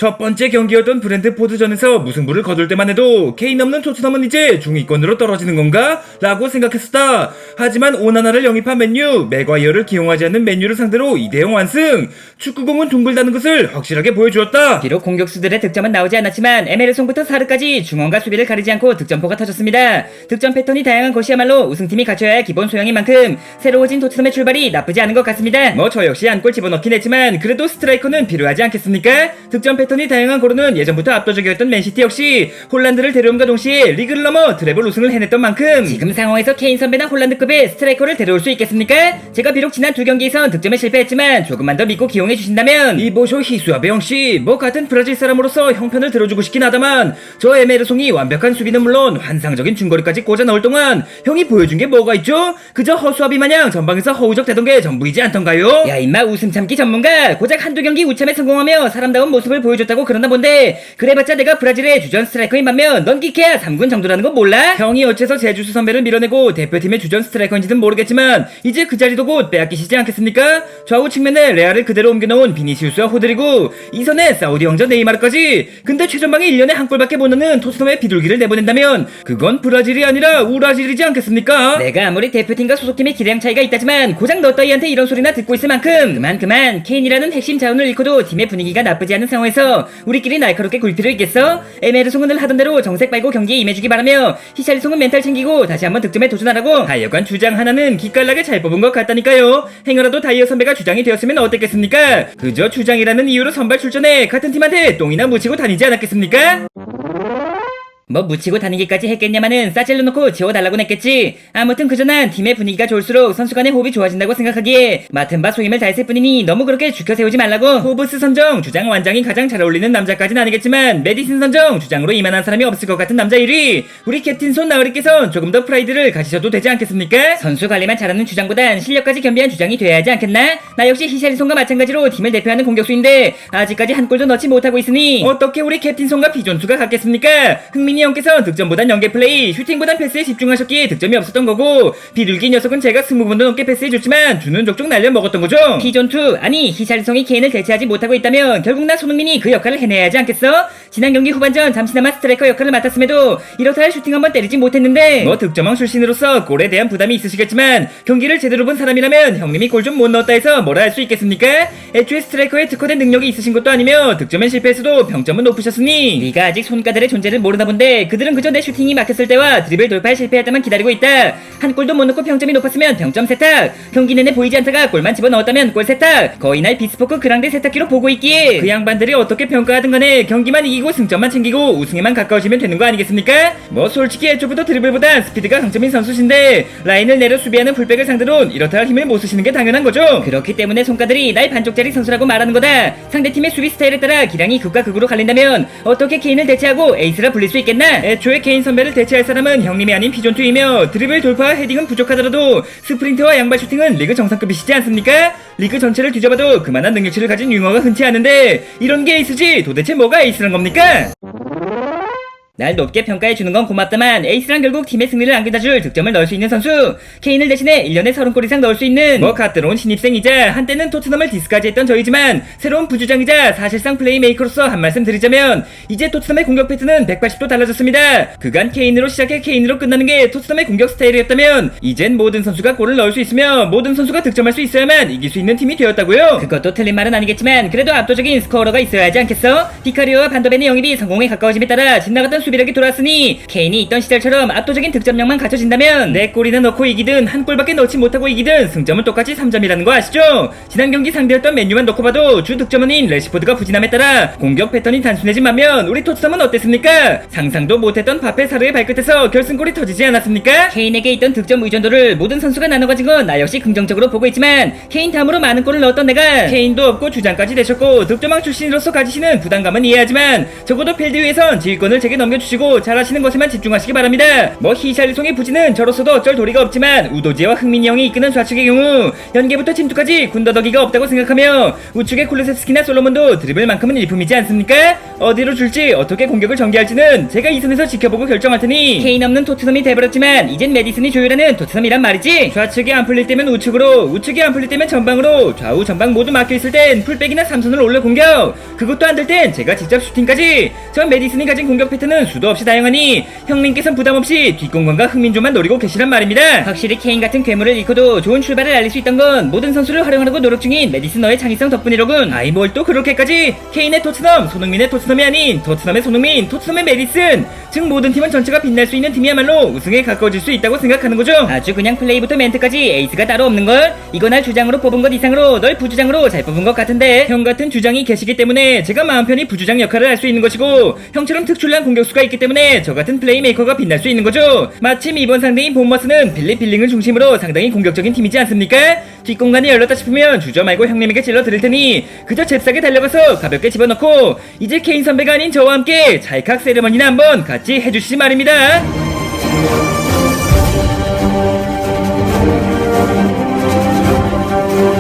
첫 번째 경기였던 브렌트포드전에서 무승부를 거둘 때만 해도 케인 없는 토트넘은 이제 중위권으로 떨어지는 건가? 라고 생각했었다. 하지만 오나나를 영입한 맨유, 맥과이어를 기용하지 않는 맨유를 상대로 2대0 완승. 축구공은 둥글다는 것을 확실하게 보여주었다. 비록 공격수들의 득점은 나오지 않았지만 에메르송부터 사르까지 중원과 수비를 가리지 않고 득점포가 터졌습니다. 득점 패턴이 다양한 것이야말로 우승팀이 갖춰야 할 기본 소양인 만큼 새로워진 토트넘의 출발이 나쁘지 않은 것 같습니다. 저 역시 한 골 집어넣긴 했지만 그래도 스트라이커는 필요하지 않겠습니까? 득점 패턴이 다양한 고로는 예전부터 압도적이었던 맨시티 역시 홀란드를 데려옴과 동시에 리그를 넘어 트래블 우승을 해냈던 만큼 지금 상황에서 케인 선배나 홀란드급의 스트라이커를 데려올 수 있겠습니까? 제가 비록 지난 두 경기에선 득점에 실패했지만 조금만 더 믿고 기용해 주신다면 이보쇼 히수아베 형씨, 같은 브라질 사람으로서 형편을 들어주고 싶긴 하다만 저 에메르송이 완벽한 수비는 물론 환상적인 중거리까지 꽂아 넣을 동안 형이 보여준 게 뭐가 있죠? 그저 허수아비 마냥 전방에서 허우적 대던 게 전부이지 않던가요? 야 임마 웃음 참기 전문가, 고작 한두 경기 우참에 성공하며 사람다운 모습을 보여줬다고 그러나 본데 그래봤자 내가 브라질의 주전 스트라이커인 반면 넌 기캐야 3군 정도라는 거 몰라? 형이 어째서 제주수 선배를 밀어내고 대표팀의 주전 스트라이커인지는 모르겠지만 이제 그 자리도 곧 빼앗기시지 않겠습니까? 좌우 측면에 레알을 그대로 옮겨놓은 비니시우스와 호드리고 이선에 사우디 왕자 네이마르까지. 근데 최전방에 1년에 한 골밖에 못 넣는 토트넘의 비둘기를 내보낸다면 그건 브라질이 아니라 우라질이지 않겠습니까? 내가 아무리 대표팀과 소속팀의 기량 차이가 있다지만 고작 너 따위한테 이런 소리나 듣고 있을 만큼 그만 케인이라는 핵심 자원을 잃고도 팀의 분위기가 나쁘지 않은 상황에서 우리끼리 날카롭게 굴 필요 있겠어? 에메르송은 늘 하던 대로 정색 빨고 경기에 임해주기 바라며 히샬리송은 멘탈 챙기고 다시 한번 득점에 도전하라고. 하여간 주장 하나는 기깔나게 잘 뽑은 것 같다니까요. 행여라도 다이어 선배가 주장이 되었으면 어땠겠습니까? 그저 주장이라는 이유로 선발 출전해 같은 팀한테 똥이나 묻히고 다니지 않았겠습니까? 뭐 묻히고 다니기까지 했겠냐마는 싸질러 놓고 지워달라고 냈겠지. 아무튼 그저 난 팀의 분위기가 좋을수록 선수 간의 호흡이 좋아진다고 생각하기에 맡은 바 소임을 다했을 뿐이니 너무 그렇게 죽혀 세우지 말라고. 호브스 선정 주장 완장이 가장 잘 어울리는 남자까진 아니겠지만 메디슨 선정 주장으로 이만한 사람이 없을 것 같은 남자 1위. 우리 캡틴 손 나으리께선 조금 더 프라이드를 가지셔도 되지 않겠습니까? 선수 관리만 잘하는 주장보단 실력까지 겸비한 주장이 돼야 하지 않겠나? 나 역시 히샬리송과 마찬가지로 팀을 대표하는 공격수인데 아직까지 한 골도 넣지 못하고 있으니 어떻게 우리 캡틴 손과 비존수가 같겠습니까? 흥민이 형께서 득점보단 연계 플레이, 슈팅보단 패스에 집중하셨기에 득점이 없었던 거고 비둘기 녀석은 제가 20번도 넘게 패스해줬지만 주는 족족 날려 먹었던 거죠. 피존2 아니 히샬리송이 케인을 대체하지 못하고 있다면 결국 나 손흥민이 그 역할을 해내야 하지 않겠어? 지난 경기 후반전 잠시나마 스트라이커 역할을 맡았음에도 이렇다 할 슈팅 한번 때리지 못했는데 득점왕 출신으로서 골에 대한 부담이 있으시겠지만 경기를 제대로 본 사람이라면 형님이 골 좀 못 넣었다 해서 뭐라 할 수 있겠습니까? 애초에 스트라이커에 특화된 능력이 있으신 것도 아니며 득점엔 실패했어도 평점은 높으셨으니 네가 아직 손가들의 존재를 모르나 본데 그들은 그저 내 슈팅이 막혔을 때와 드리블 돌파에 실패할 때만 기다리고 있다. 한 골도 못 넣고 평점이 높았으면 평점 세탁, 경기 내내 보이지 않다가 골만 집어넣었다면 골 세탁, 거의 날 비스포크 그랑데 세탁기로 보고 있기에 그 양반들이 어떻게 평가하든 간에 경기만 이기고 승점만 챙기고 우승에만 가까워지면 되는 거 아니겠습니까? 솔직히 애초부터 드리블보단 스피드가 강점인 선수신데 라인을 내려 수비하는 풀백을 상대로는 이렇다 할 힘을 못 쓰시는 게 당연한 거죠. 그렇기 때문에 손가들이 날 반쪽짜리 선수라고 말하는 거다. 상대팀의 수비 스타일에 따라 기량이 극과 극으로 갈린다면 어떻게 케인을 대체하고 에이스라 불릴 수 있겠나? 애초에 케인 선배를 대체할 사람은 형님이 아닌 피존2이며 드리블 돌파와 헤딩은 부족하더라도 스프린트와 양발 슈팅은 리그 정상급이시지 않습니까? 리그 전체를 뒤져봐도 그만한 능력치를 가진 윙어가 흔치 않은데 이런 게 에이스지 도대체 뭐가 에이스란 겁니까? 날 높게 평가해주는 건 고맙다만 에이스란 결국 팀의 승리를 안겨다줄 득점을 넣을 수 있는 선수, 케인을 대신해 1년에 30골 이상 넣을 수 있는 갓들어온 신입생이자 한때는 토트넘을 디스까지 했던 저희지만 새로운 부주장이자 사실상 플레이메이커로서 한 말씀 드리자면 이제 토트넘의 공격 패턴은 180도 달라졌습니다. 그간 케인으로 시작해 케인으로 끝나는 게 토트넘의 공격 스타일이었다면 이젠 모든 선수가 골을 넣을 수 있으며 모든 선수가 득점할 수 있어야만 이길 수 있는 팀이 되었다고요. 그것도 틀린 말은 아니겠지만 그래도 압도적인 스코어러가 있어야 하지 않겠어? 디카리오와 반더벤의 영입이 성공에 가까워짐에 따라 빗나갔던 수비력이 돌아왔으니 케인이 있던 시절처럼 압도적인 득점력만 갖춰진다면 내 골이나 넣고 이기든 한 골밖에 넣지 못하고 이기든 승점은 똑같이 3점이라는 거 아시죠? 지난 경기 상대였던 맨유만 놓고 봐도 주 득점원인 레시포드가 부진함에 따라 공격 패턴이 단순해진 반면 우리 토트넘은 어땠습니까? 상상도 못했던 바페 사르의 발끝에서 결승골이 터지지 않았습니까? 케인에게 있던 득점 의존도를 모든 선수가 나눠 가진 건 나 역시 긍정적으로 보고 있지만 케인 다음으로 많은 골을 넣었던 내가 케인도 없고 주장까지 되셨고 득점왕 출신으로서 가지시는 부담감은 이해하지만 적어도 필드 위에선 지휘권을 제게 넘겨 넘겨주시고 잘하시는 것에만 집중하시기 바랍니다. 뭐 히샬리송의 부지는 저로서도 어쩔 도리가 없지만 우도지와 흥민이 형이 이끄는 좌측의 경우 연계부터 침투까지 군더더기가 없다고 생각하며 우측의 쿨루셉스키나 솔로몬도 드리블만큼은 일품이지 않습니까? 어디로 줄지 어떻게 공격을 전개할지는 제가 이 선에서 지켜보고 결정할 테니 케인 없는 토트넘이 돼버렸지만 이젠 메디슨이 조율하는 토트넘이란 말이지. 좌측이 안 풀릴 때면 우측으로, 우측이 안 풀릴 때면 전방으로, 좌우 전방 모두 막혀있을 땐 풀백이나 삼선을 올려 공격, 그것도 안 될 땐 제가 직접 슈팅까지. 전 메디슨이 가진 공격 패턴은 수도 없이 다양하니 형님께선 부담없이 뒷공간과 흥민조만 노리고 계시란 말입니다. 확실히 케인 같은 괴물을 잃고도 좋은 출발을 알릴 수 있던 건 모든 선수를 활용하려고 노력 중인 메디슨 너의 창의성 덕분이로군. 아이 뭘 또 그렇게까지. 케인의 토트넘, 손흥민의 토트넘이 아닌 토트넘의 손흥민, 토트넘의 메디슨, 즉 모든 팀은 전체가 빛날 수 있는 팀이야말로 우승에 가까워질 수 있다고 생각하는 거죠. 아주 그냥 플레이부터 멘트까지 에이스가 따로 없는걸? 이거 날 주장으로 뽑은 것 이상으로 널 부주장으로 잘 뽑은 것 같은데. 형 같은 주장이 계시기 때문에 제가 마음 편히 부주장 역할을 할 수 있는 것이고, 형처럼 특출난 공격수가 있기 때문에 저 같은 플레이메이커가 빛날 수 있는 거죠. 마침 이번 상대인 본머스는 빌리 빌링을 중심으로 상당히 공격적인 팀이지 않습니까? 뒷공간이 열렸다 싶으면 주저 말고 형님에게 찔러 드릴 테니 그저 잽싸게 달려가서 가볍게 집어넣고 이제 케인 선배가 아닌 저와 함께 찰칵 세레머니나 한번 같이 해주시지 말입니다.